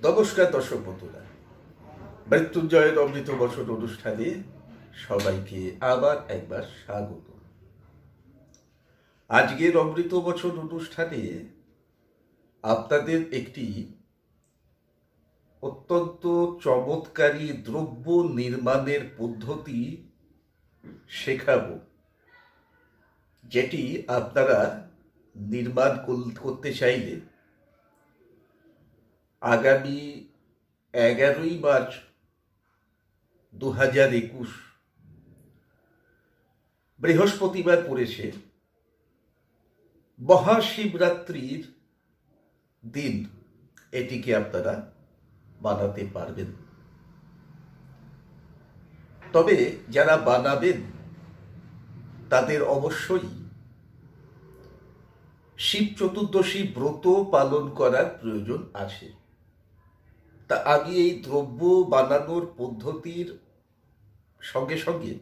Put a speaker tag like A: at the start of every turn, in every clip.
A: নমস্কার দর্শক বন্ধুরা, মৃত্যুঞ্জয়ের অমৃত বচন অনুষ্ঠানে সবাইকে আবার একবার স্বাগত। আজকের অমৃত বচন অনুষ্ঠানে আপনাদের একটি অত্যন্ত চমৎকারী দ্রব্য নির্মাণের পদ্ধতি শেখাব, যেটি আপনারা নির্মাণ করতে চাইলে আগামী 11ই মার্চ 2021 বৃহস্পতিবার পড়েছে, মহাশিবরাত্রির দিন এটিকে আপনারা বানাতে পারবেন। তবে যারা বানাবেন তাদের অবশ্যই শিব চতুর্দশী ব্রত পালন করার প্রয়োজন আছে। তা আমি এই দ্রব্য বানানোর পদ্ধতির সঙ্গে সঙ্গে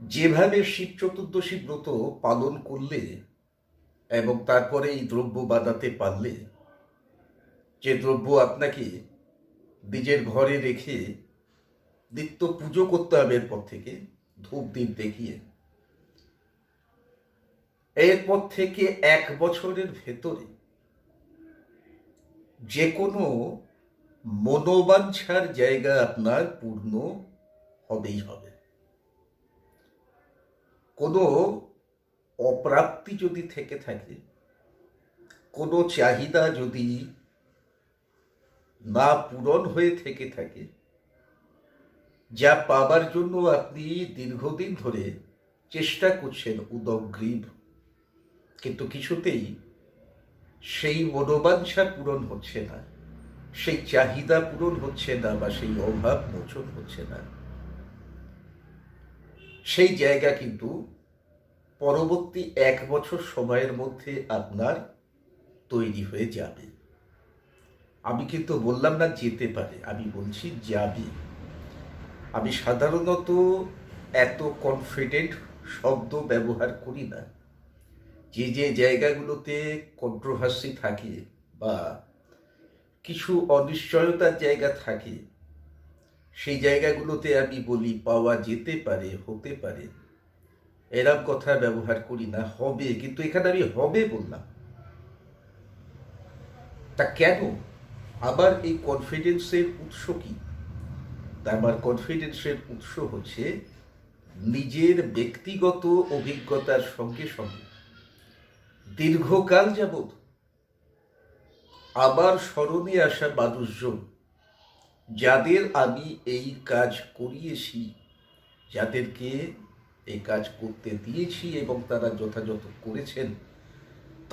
A: যেভাবে শিব চতুর্দশী ব্রত পালন করলে এবং তারপরে এই দ্রব্য বানাতে পারলে, যে দ্রব্য আপনাকে নিজের ঘরে রেখে নিত্য পুজো করতে হবে এরপর থেকে, ধূপ দ্বীপ দেখিয়ে, এরপর থেকে 1 বছরের ভেতরে যে কোনো মনোবাঞ্ছার জায়গা আপনার পূর্ণ হবেই হবে। কোনো অপ্রাপ্তি যদি থেকে থাকে, কোনো চাহিদা যদি না পূরণ হয়ে থেকে থাকে, যা পাবার জন্য আপনি দীর্ঘদিন ধরে চেষ্টা করছেন উদগ্রীব, কিন্তু কিছুতেই সেই মনোবাঞ্ছা পূরণ হচ্ছে না, সেই চাহিদা পূরণ হচ্ছে না, বা সেই অভাব মোচন হচ্ছে না, সেই জায়গা কিন্তু পরবর্তী 1 বছর সময়ের মধ্যে আপনার তৈরি হয়ে যাবে। আমি কিন্তু বললাম না যেতে পারে, আমি বলছি যাবে। আমি সাধারণত এত কনফিডেন্ট শব্দ ব্যবহার করি না। যে যে জায়গাগুলোতে কন্ট্রোভার্সি থাকে বা কিছু অনিশ্চয়তার জায়গা থাকে, সেই জায়গাগুলোতে আমি বলি পাওয়া যেতে পারে, হতে পারে, এরকম কথা ব্যবহার করি না। হবে, কিন্তু এখানে আমি হবে বললাম। তা কেন? আবার এই কনফিডেন্সের উৎস কি? আমার কনফিডেন্সের উৎস হচ্ছে নিজের ব্যক্তিগত অভিজ্ঞতার সঙ্গে সঙ্গে দীর্ঘকাল যাবৎ আবার স্মরণে আসা মানুষজন, যাদের আমি এই কাজ করিয়েছি, যাদেরকে এই কাজ করতে দিয়েছি এবং তারা যথাযথ করেছেন,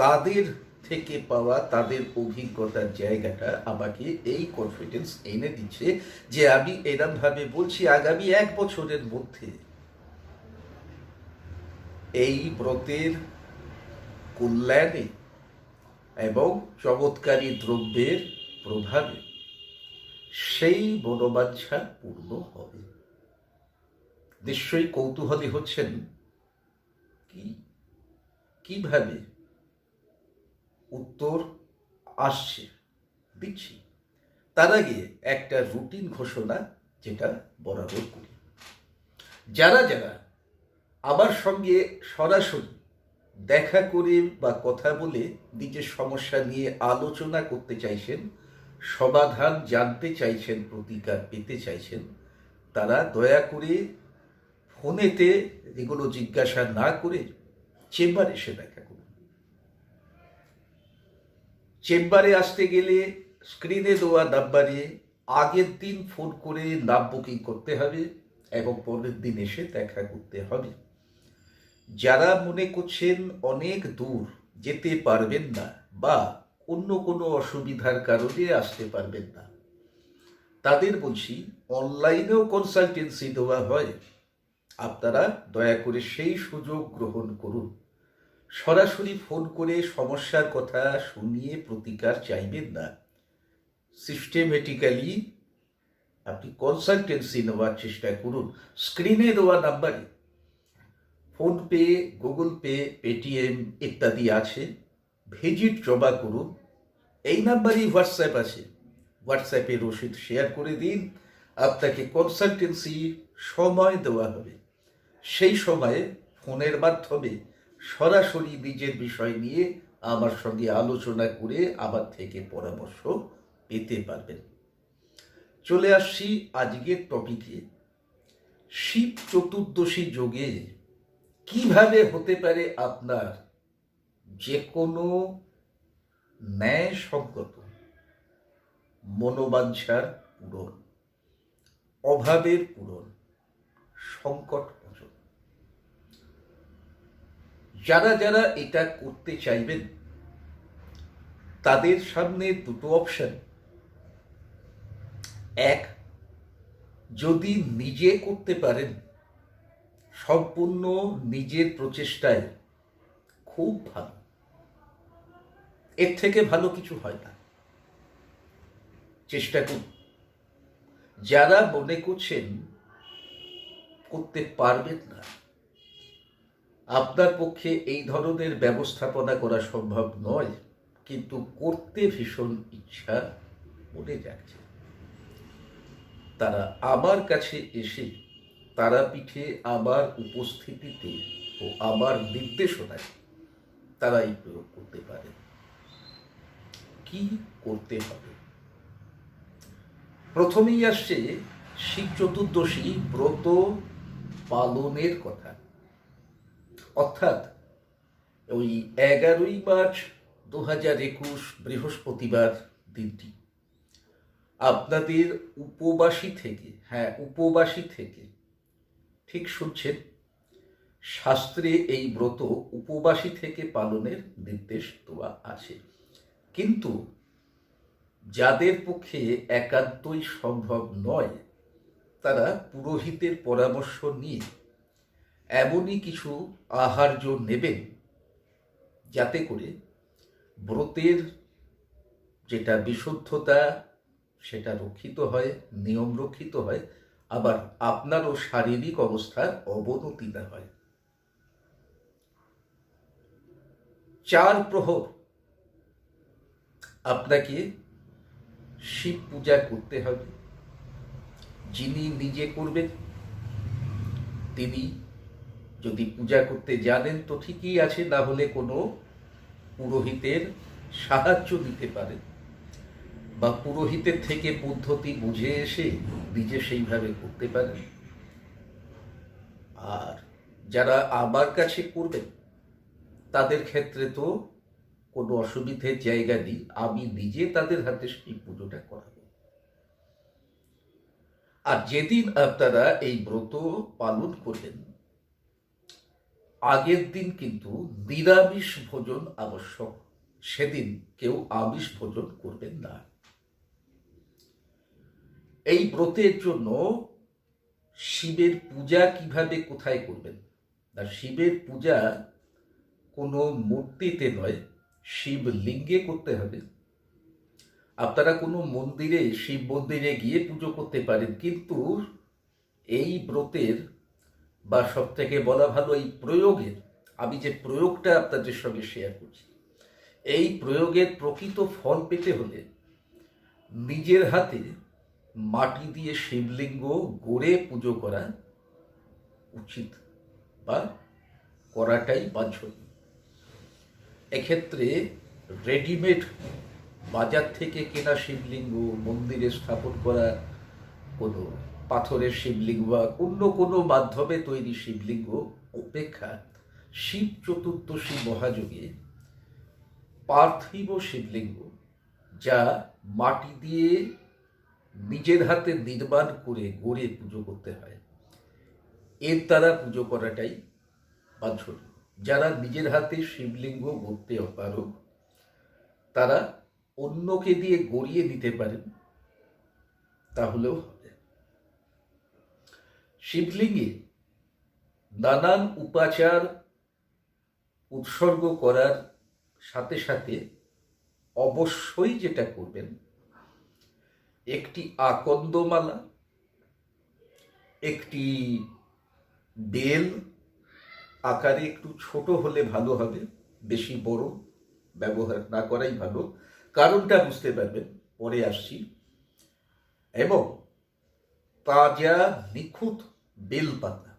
A: তাদের থেকে পাওয়া তাদের অভিজ্ঞতার জায়গাটা আমাকে এই কনফিডেন্স এনে দিচ্ছে যে আমি এরমভাবে বলছি আগামী 1 বছরের মধ্যে এই ব্রতের কল্যাণে এবং চমৎকারী দ্রব্যের প্রভাবে সেই মনোবাঞ্ছা পূর্ণ হবে। নিশ্চয়ই কৌতূহলী হচ্ছেন, কিভাবে? উত্তর আসছে, দিচ্ছি। তার আগে একটা রুটিন ঘোষণা, যেটা বরাবর করি। যারা যারা আমার সঙ্গে সরাসরি দেখা করে বা কথা বলে নিজের সমস্যা নিয়ে আলোচনা করতে চাইছেন, সমাধান জানতে চাইছেন, প্রতিকার পেতে চাইছেন, তারা দয়া করে ফোনেতে এগুলো জিজ্ঞাসা না করে চেম্বারে এসে দেখা করুন। চেম্বারে আসতে গেলে স্ক্রিনে দেওয়া নাম্বারে আগের দিন ফোন করে নাম বুকিং করতে হবে এবং পরের দিন এসে দেখা করতে হবে। যারা মনে করছেন অনেক দূর যেতে পারবেন না বা অন্য কোনো অসুবিধার কারণে আসতে পারবেন না, তাদের বলছি অনলাইনেও কনসালটেন্সি দেওয়া হয়। আপনারা দয়া করে সেই সুযোগ গ্রহণ করুন। সরাসরি ফোন করে সমস্যার কথা শুনিয়ে প্রতিকার চাইবেন না। সিস্টেমেটিক্যালি আপনি কনসালটেন্সি নেওয়ার চেষ্টা করুন। স্ক্রিনে দেওয়া নাম্বারে ফোনপে, গুগল পে, পেটিএম ইত্যাদি আছে, ভিজিট জমা করুন। এই নাম্বারেই হোয়াটসঅ্যাপ আছে। হোয়াটসঅ্যাপে রসিদ শেয়ার করে দিন, আপনাকে কনসালটেন্সি সময় দেওয়া হবে। সেই সময়ে ফোনের মাধ্যমে সরাসরি নিজের বিষয় নিয়ে আমার সঙ্গে আলোচনা করে আমার থেকে পরামর্শ পেতে পারবেন। চলে আসছি আজকের টপিকে, শিব চতুর্দশী যোগে কিভাবে হতে পারে আপনার যে কোনো ন্যায়সঙ্গত মনোবাঞ্ছার পূরণ, অভাবের পূরণ, সংকট মোচন। যারা যারা এটা করতে চাইবেন তাদের সামনে দুটো অপশন। এক, যদি নিজে করতে পারেন সম্পূর্ণ নিজের প্রচেষ্টায়, খুব ভালো, এর থেকে ভালো কিছু হয় না, চেষ্টা করুন। যারা মনে করছেন করতে পারবেন না, আপনার পক্ষে এই ধরনের ব্যবস্থাপনা করা সম্ভব নয়, কিন্তু করতে ভীষণ ইচ্ছা মনে যাচ্ছে, তারা আমার কাছে এসে তারাপীঠে আমার উপস্থিতিতে ও আমার নির্দেশনায় তারা এই প্রয়োগ করতে পারে। কি করতে হবে? প্রথমেই আসছে শিব চতুর্দশী ব্রত পালনের কথা। অর্থাৎ ওই 11ই মার্চ 2021 বৃহস্পতিবার দিনটি আপনাদের উপবাসী থেকে, উপবাসী থেকে, ঠিক শুনছেন, শাস্ত্রে এই ব্রত উপবাসী থেকে পালনের নির্দেশ দেওয়া আছে। কিন্তু যাদের পক্ষে একান্তই সম্ভব নয়, তারা পুরোহিতের পরামর্শ নিয়ে এমনই কিছু আহার্য নেবেন যাতে করে ব্রতের যেটা বিশুদ্ধতা সেটা রক্ষিত হয়, নিয়ম রক্ষিত হয়, আবার আপনারও শারীরিক অবস্থার অবনতি না হয়। 4 প্রহর আপনাকে শিব পূজা করতে হবে। যিনি নিজে করবেন তিনি যদি পূজা করতে জানেন তো ঠিকই আছে, না হলে কোনো পুরোহিতের সাহায্য নিতে পারেন, বা পুরোহিতের থেকে পদ্ধতি বুঝে এসে নিজে সেইভাবে করতে পারেন। আর যারা আমার কাছে করবেন তাদের ক্ষেত্রে তো কোনো অসুবিধের জায়গা নেই, আমি নিজে তাদের হাতে সেই পুজোটা করাবো। আর যেদিন আপনারা এই ব্রত পালন করবেন আগের দিন কিন্তু নিরামিষ ভোজন আবশ্যক, সেদিন কেউ আমিষ ভোজন করবেন না। এই ব্রতের জন্য শিবের পূজা কিভাবে কোথায় করবেন? না, শিবের পূজা কোনো মূর্তিতে নয়, শিবলিঙ্গে করতে হবে। আপনারা কোনো মন্দিরে, শিব মন্দিরে গিয়ে পুজো করতে পারেন, কিন্তু এই ব্রতের বা সব থেকে বলা ভালো এই প্রয়োগের, আমি যে প্রয়োগটা আপনাদের সঙ্গে শেয়ার করছি, এই প্রয়োগের প্রকৃত ফল পেতে হলে নিজের হাতে মাটি দিয়ে শিবলিঙ্গ গড়ে পুজো করা উচিত বা করাটাই বাঞ্ছনীয়। এক্ষেত্রে রেডিমেড বাজার থেকে কেনা শিবলিঙ্গ, মন্দিরে স্থাপন করা কোনো পাথরের শিবলিঙ্গ বা অন্য কোনো মাধ্যমে তৈরি শিবলিঙ্গ অপেক্ষা শিব চতুর্দশী মহাযোগে পার্থিব শিবলিঙ্গ, যা মাটি দিয়ে নিজের হাতে নির্মাণ করে গড়ে পুজো করতে হয়, এর দ্বারা পুজো করাটাই বাঞ্ছনীয়। যারা নিজের হাতে শিবলিঙ্গ গড়তে অপারগ তারা অন্যকে দিয়ে গড়িয়ে নিতে পারেন, তাহলেও হবে। শিবলিঙ্গে নানান উপাচার উৎসর্গ করার সাথে সাথে অবশ্যই যেটা করবেন, একটি আকন্দমালা, একটি বেল, আকারে একটু ছোট হলে ভালো হবে, বেশি বড় ব্যবহার না করাই ভালো। কারণটা বুঝতে পারবেন, পরে আসছি। এবং তাজা নিখুঁত বেলপাতা।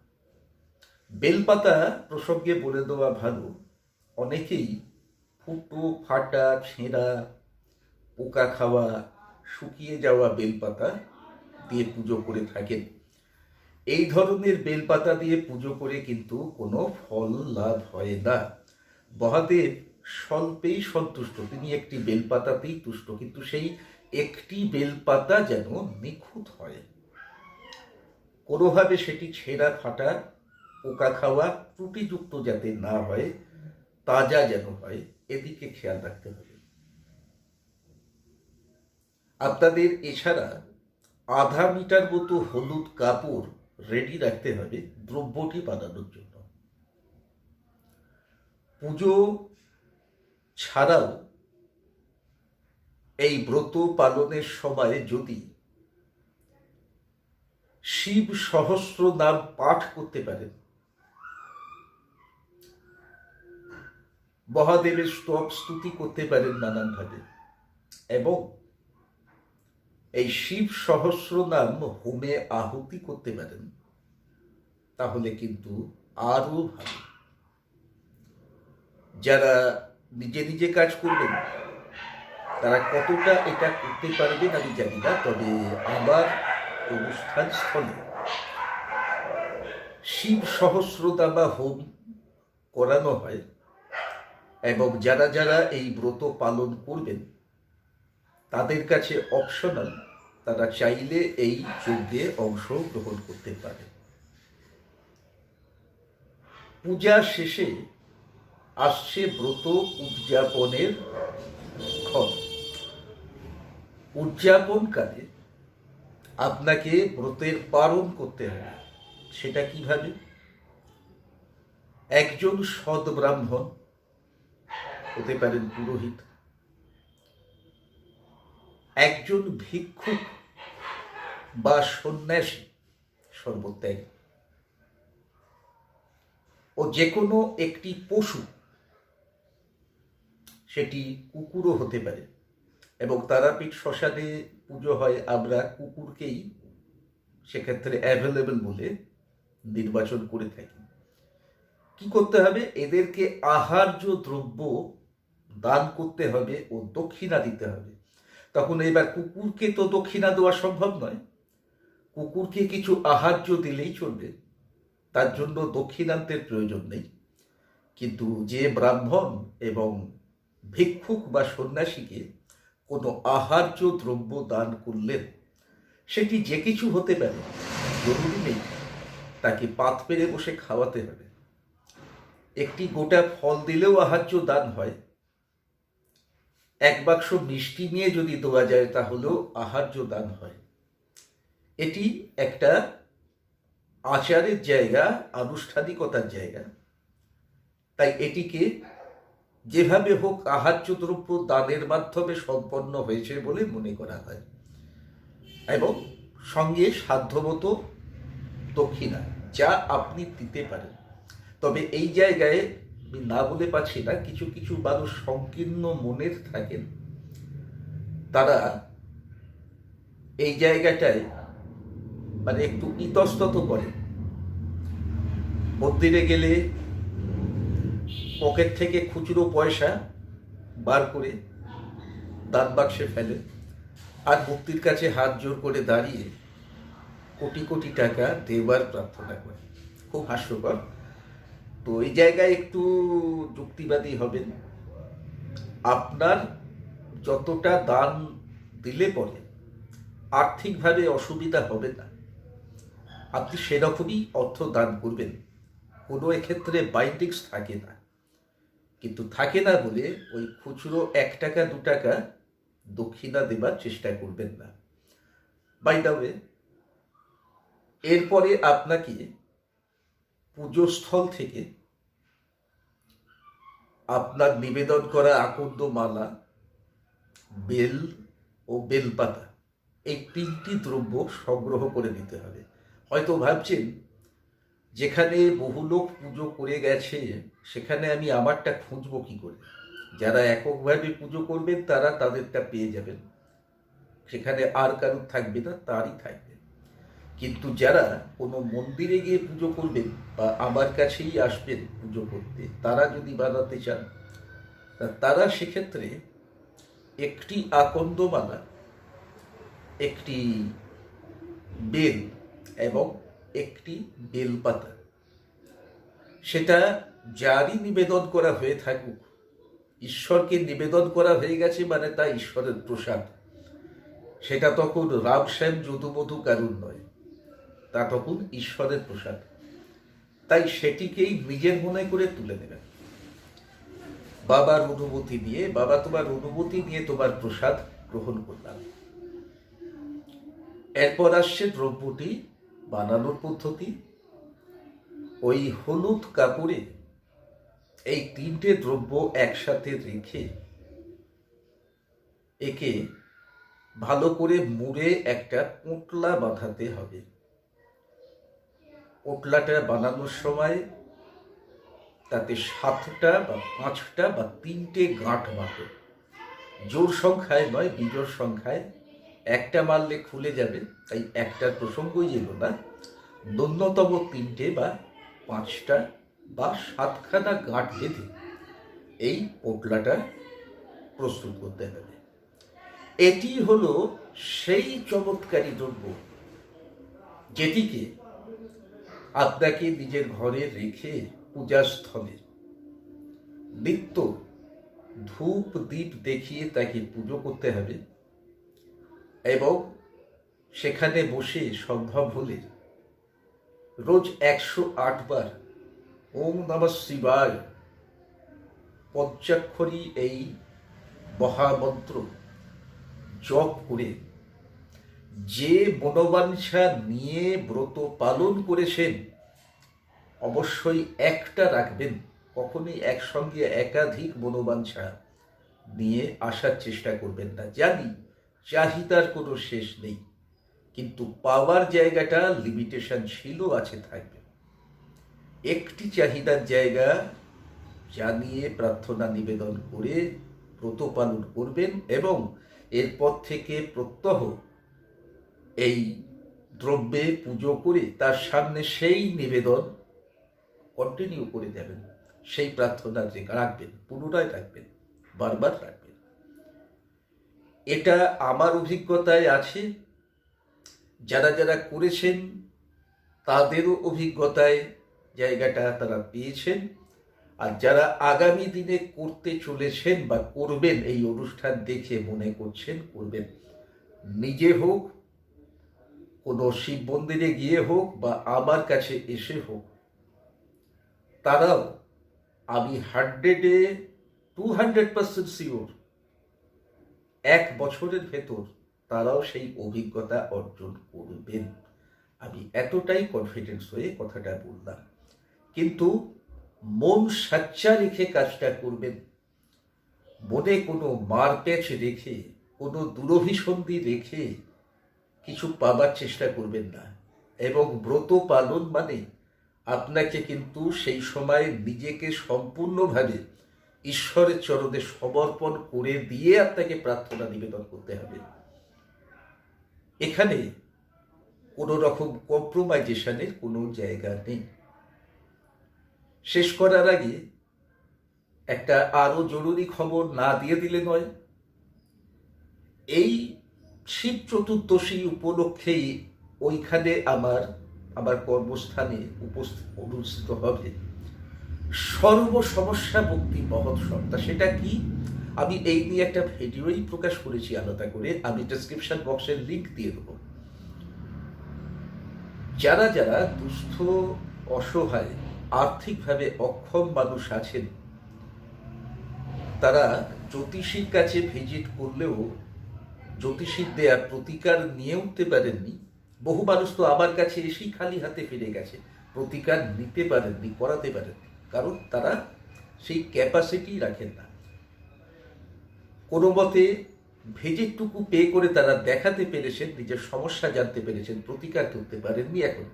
A: বেলপাতা প্রসঙ্গে বলে দেওয়া ভালো, অনেকেই ফুটো, ফাটা, ছেঁড়া, পোকা খাওয়া, শুকিয়ে যাওয়া বেলপাতা দিয়ে পুজো করে থাকেন। এই ধরনের বেলপাতা দিয়ে পুজো করে কিন্তু কোনো ফল লাভ হয় না। মহাদেব স্বল্পেই সন্তুষ্ট, তিনি একটি বেলপাতাতেই তুষ্ট, কিন্তু সেই একটি বেলপাতা যেন নিখুঁত হয়, কোনোভাবে সেটি ছেঁড়া ফাটা, পোকা খাওয়া, ত্রুটিযুক্ত যাতে না হয়, তাজা যেন হয়, এদিকে খেয়াল রাখতে হবে। আপনাদের এছাড়া আধা মিটার মতো হলুদ কাপড় রেডি রাখতে হবে দ্রব্যটি বানানোর জন্য। পুজো ছাড়াও এই ব্রত পালনের সময় যদি শিব সহস্র নাম পাঠ করতে পারেন, মহাদেবের স্তব স্তুতি করতে পারেন নানানভাবে, এবং এই শিব সহস্র নাম হোমে আহুতি করতে পারেন, তাহলে কিন্তু আরো ভালো। যারা নিজে নিজে কাজ করবেন তারা কতটা এটা করতে পারবেন আমি জানি না, তবে আমার অনুষ্ঠান স্থলে শিব সহস্রনামা হোম করানো হয়, এবং যারা যারা এই ব্রত পালন করবেন তাদের কাছে অপশনাল, তারা চাইলে এই যজ্ঞে অংশগ্রহণ করতে পারে। পূজা শেষে আসছে ব্রত উদযাপনের ক্ষণ। উদযাপনকালে আপনাকে ব্রতের পালন করতে হবে। সেটা কিভাবে? একজন সৎ ব্রাহ্মণ, হতে পারেন পুরোহিত, একজন ভিক্ষুক বা সন্ন্যাসী সর্বত্যাগী, ও যে কোনো একটি পশু, সেটি কুকুরও হতে পারে, এবং তারাপীঠ শ্মশানে পুজো হয়, আমরা কুকুরকেই সেক্ষেত্রে অ্যাভেলেবল বলে নির্বাচন করে থাকি। কি করতে হবে? এদেরকে আহার্য দ্রব্য দান করতে হবে ও দক্ষিণা দিতে হবে। তখন এবার কুকুরকে তো দক্ষিণা দেওয়া সম্ভব নয়, কুকুরকে কিছু আহার্য দিলেই চলবে, তার জন্য দক্ষিণান্তের প্রয়োজন নেই। কিন্তু যে ব্রাহ্মণ এবং ভিক্ষুক বা সন্ন্যাসীকে কোনো আহার্য দ্রব্য দান করলেন, সেটি যে কিছু হতে পারে, জরুরি নেই তাকে পাত পেরে বসে খাওয়াতে হবে। একটি গোটা ফল দিলেও আহার্য দান হয়, এক বাক্স মিষ্টি নিয়ে যদি দেওয়া যায় তাহলেও আহার্য দান হয়। এটি একটা আচারের জায়গা, আনুষ্ঠানিকতার জায়গা, তাই এটিকে যেভাবে হোক আহার্য দ্রব্য দানের মাধ্যমে সম্পন্ন হয়েছে বলে মনে করা হয়, এবং সঙ্গে সাধ্যমতো দক্ষিণা যা আপনি দিতে পারেন। তবে এই জায়গায় আমি না বলে পাচ্ছি না, কিছু কিছু মানুষ সংকীর্ণ মনের থাকেন, তারা এই জায়গাটায় মানে একটু ইতস্তত করে। মন্দিরে গেলে পকেট থেকে খুচরো পয়সা বার করে দান বাক্সে ফেলে, আর মূর্তির কাছে হাত জোর করে দাঁড়িয়ে কোটি কোটি টাকা দেবার প্রার্থনা করে। খুব হাস্যকর। তো এই জায়গায় একটু যুক্তিবাদী হবেন। আপনার যতটা দান দিলে পরে আর্থিকভাবে অসুবিধা হবে না, আপনি সেরকমই অর্থ দান করবেন, কোনো এক্ষেত্রে বাইন্ডিংস থাকে না। কিন্তু থাকে না বলে ওই খুচরো 1 টাকা 2 টাকা দক্ষিণা দেবার চেষ্টা করবেন না। বাই দ্য ওয়ে, এরপরে আপনাকে পুজোস্থল থেকে আপনার নিবেদন করা আকন্দ মালা, বেল ও বেলপাতা, এই 3টি দ্রব্য সংগ্রহ করে নিতে হবে। হয়তো ভাবছেন, যেখানে বহু লোক পুজো করে গেছে সেখানে আমি আমারটা খুঁজবো কি করে? যারা এককভাবে পুজো করবেন তারা তাদেরটা পেয়ে যাবেন। সেখানে আর কারোর থাকবে না, তারই থাকবে। কিন্তু যারা কোনো মন্দিরে গিয়ে পুজো করবেন বা আমার কাছেই আসবেন পুজো করতে, তারা যদি বানাতে চান, তারা সেক্ষেত্রে একটি আকন্দ মালা, একটি বেল এবং একটি বেলপাতা, সেটা যারই নিবেদন করা হয়ে থাকুক, ঈশ্বরকে নিবেদন করা হয়ে গেছে মানে তা ঈশ্বরের প্রসাদ। সেটা তখন রাম শ্যাম যদুমধু কারুর নয়, তা তখন ঈশ্বরের প্রসাদ। তাই সেটিকেই নিজের মনে করে তুলে নেবেন, বাবার অনুমতি নিয়ে, বাবা তোমার অনুমতি নিয়ে তোমার প্রসাদ গ্রহণ করলাম। এরপর আসছে দ্রব্যটি বানানোর পদ্ধতি। ওই হলুদ কাপড়ে এই তিনটে দ্রব্য একসাথে রেখে একে ভালো করে মুড়ে একটা পোঁটলা বাঁধাতে হবে। পোঁটলাটা বানানোর সময় তাতে 7টা বা 5টা বা 3টে গাঁট মারবে, জোর সংখ্যায় নয়, বিজোড় সংখ্যায়। একটা মারলে খুলে যাবে, তাই একটার প্রসঙ্গই এলো না। ন্যূনতম 3টে বা 5টা বা 7খানা গাঁট বেঁধে এই পোঁটলাটা প্রস্তুত করতে হবে। এটি হলো সেই চমৎকারী দ্রব্য যেটিকে আপনাকে নিজের ঘরে রেখে পূজাস্থলে নিত্য ধূপ দীপ দেখিয়ে তাকে পুজো করতে হবে এবং সেখানে বসে সম্ভব হলে রোজ 108 বার ওম নমঃ শিবায় পঞ্চাক্ষরী এই মহামন্ত্র জপ করে যে মনোবাঞ্ছা নিয়ে ব্রত পালন করেছেন, অবশ্যই একটা রাখবেন। কখনোই একসঙ্গে একাধিক মনোবাঞ্ছা নিয়ে আসার চেষ্টা করবেন না। জানি চাহিদার কোনো শেষ নেই, কিন্তু পাওয়ার জায়গাটা লিমিটেশন ছিল, আছে, থাকবে। একটি চাহিদার জায়গা জানিয়ে প্রার্থনা নিবেদন করে ব্রত পালন করবেন এবং এরপর থেকে প্রত্যহ এই দ্রব্যে পুজো করে তার সামনে সেই নিবেদন কন্টিনিউ করে যাবেন, সেই প্রার্থনা রাখবেন, পুনরায় রাখবেন, বারবার রাখবেন। এটা আমার অভিজ্ঞতায় আছে, যারা যারা করেছেন তাদেরও অভিজ্ঞতায় জায়গাটা তারা পেয়েছেন। আর যারা আগামী দিনে করতে চলেছেন বা করবেন, এই অনুষ্ঠান দেখে মনে করছেন করবেন, নিজে হোক, কোনো শিব মন্দিরে গিয়ে হোক বা আমার কাছে এসে হোক, তারাও, আমি 200% শিওর, 1 বছরের ভেতর তারাও সেই অভিজ্ঞতা অর্জন করবেন। আমি এতটাই কনফিডেন্স হয়ে কথাটা বললাম। কিন্তু মন সাচ্চা রেখে কাজটা করবেন, মনে কোনো মারপ্যাচ রেখে, কোনো দুরভিসন্ধি রেখে কিছু পাবার চেষ্টা করবেন না। এবং ব্রত পালন মানে আপনাকে কিন্তু সেই সময় নিজেকে সম্পূর্ণভাবে ঈশ্বরের চরণে সমর্পণ করে দিয়ে আপনাকে প্রার্থনা নিবেদন করতে হবে। এখানে কোনো রকম কম্প্রোমাইজেশনের কোনো জায়গা নেই। শেষ করার আগে একটা আরো জরুরি খবর না দিয়ে দিলে নয়। এই শিব চতুর্দশী উপলক্ষেই ওইখানে আমার কর্মস্থানে অনুষ্ঠিত হবে সর্বসমস্যা মুক্তি মহোৎসব। তা সেটা কি, আমি এই নিয়ে একটা ভিডিওই প্রকাশ করেছি আলাদা করে, আমি ডেসক্রিপশন বক্সের লিঙ্ক দিয়ে দেবো। যারা যারা দুস্থ, অসহায়, আর্থিকভাবে অক্ষম মানুষ আছেন, তারা জ্যোতিষীর কাছে ভিজিট করলেও জ্যোতিষীর দেয়া প্রতিকার নিয়ে উঠতে পারেননি। বহু মানুষ তো আমার কাছে এসেই খালি হাতে ফিরে গেছে, প্রতিকার নিতে পারেননি, করাতে পারেননি, কারণ তারা সেই ক্যাপাসিটি রাখেন না। কোনো মতে ভিজিটটুকু পে করে তারা দেখাতে পেরেছেন, নিজের সমস্যা জানতে পেরেছেন, প্রতিকার করতে পারেননি এখন।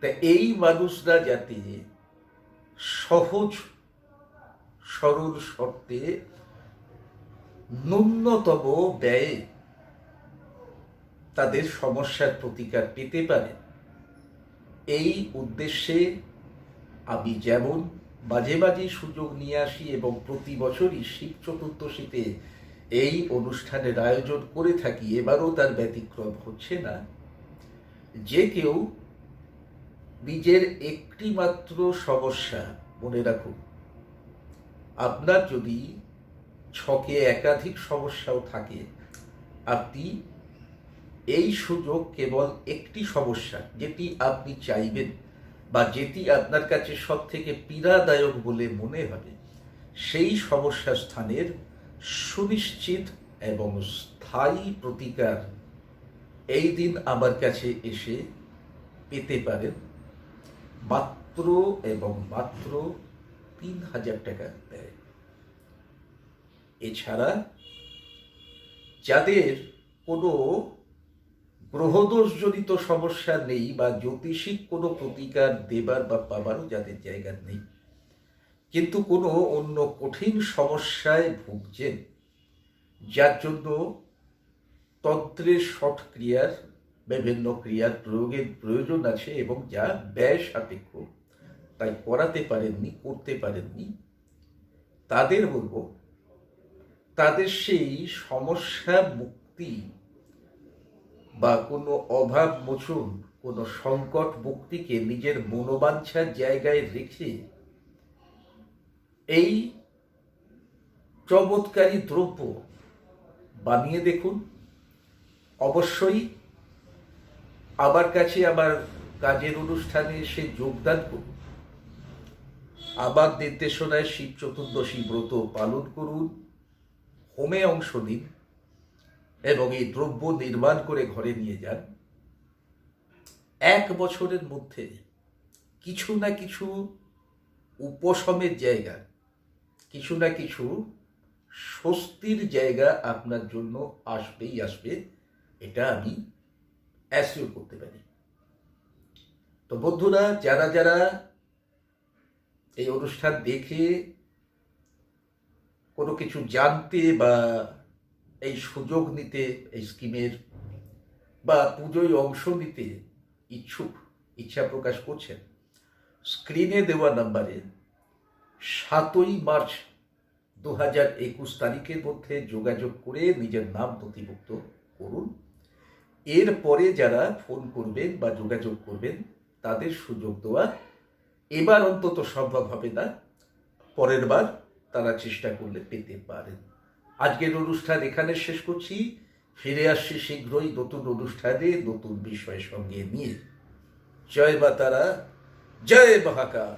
A: তা এই মানুষরা যাতে সহজ সরল শর্তে ন্যূনতম ব্যয়ে তাদের সমস্যার প্রতিকার পেতে পারেন, এই উদ্দেশ্যে আমি যেমন মাঝে মাঝে সুযোগ নিয়ে আসি এবং প্রতি বছরই শিব চতুর্দশীতে এই অনুষ্ঠানের আয়োজন করে থাকি, এবারও তার ব্যতিক্রম হচ্ছে না। যে কেউ নিজের একটি মাত্র সমস্যা, মনে রাখুন, আপনার যদি ছকে একাধিক সমস্যাও থাকে, আপনি এই সুযোগ কেবল একটি সমস্যা যেটি আপনি চাইবেন বা যেটি আপনার কাছে সব থেকে পীড়াদায়ক বলে মনে হবে, সেই সমস্যা স্থানের সুনিশ্চিত এবং স্থায়ী প্রতিকার এই দিন আমার কাছে এসে পেতে পারেন মাত্র এবং মাত্র ৩,০০০ টাকা ব্যয়। এছাড়া যাদের কোনো গ্রহদোষজনিত সমস্যা নেই বা জ্যোতিষিক কোনো প্রতিকার দেবার বা পাবারও যাদের জায়গা নেই, কিন্তু কোনো অন্য কঠিন সমস্যায় ভুগছেন, যার জন্য তন্ত্রের শট ক্রিয়ার বিভিন্ন ক্রিয়ার প্রয়োগের প্রয়োজন আছে এবং যা ব্যয় সাপেক্ষ, তাই করাতে পারেননি, করতে পারেননি, তাদের বলবো, তাদের সেই সমস্যা মুক্তি বা কোনো অভাব মোচন, কোনো সংকট মুক্তিকে নিজের মনোবাঞ্ছার জায়গায় রেখে এই চমৎকারী দ্রব্য বানিয়ে দেখুন। অবশ্যই আমার কাছে আমার কাজের অনুষ্ঠানে এসে যোগদান করুন, আমার নির্দেশনায় শিব চতুর্দশী ব্রত পালন করুন, হোমে অংশ নিন এবং এই দ্রব্য নির্মাণ করে ঘরে নিয়ে যান। 1 বছরের মধ্যে কিছু না কিছু উপশমের জায়গা, কিছু না কিছু স্বস্তির জায়গা আপনার জন্য আসবেই আসবে, এটা আমি অ্যাসিওর করতে পারি। তো বন্ধুরা, যারা যারা এই অনুষ্ঠান দেখে কোনো কিছু জানতে বা এই সুযোগ নিতে, এই স্কিমের বা পুজোয় অংশ নিতে ইচ্ছুক, ইচ্ছা প্রকাশ করছেন, স্ক্রিনে দেওয়া নাম্বারে 7ই মার্চ 2021 তারিখের মধ্যে যোগাযোগ করে নিজের নাম নথিভুক্ত করুন। এরপরে যারা ফোন করবেন বা যোগাযোগ করবেন, তাদের সুযোগ দেওয়া এবার অন্তত সম্ভব হবে না, পরের বার তারা চেষ্টা করলে পেতে পারেন। আজকের অনুষ্ঠান এখানে শেষ করছি, ফিরে আসছি শীঘ্রই নতুন অনুষ্ঠানে নতুন বিষয়ের সঙ্গে নিয়ে। জয় মা তারা, জয় মহাকাল।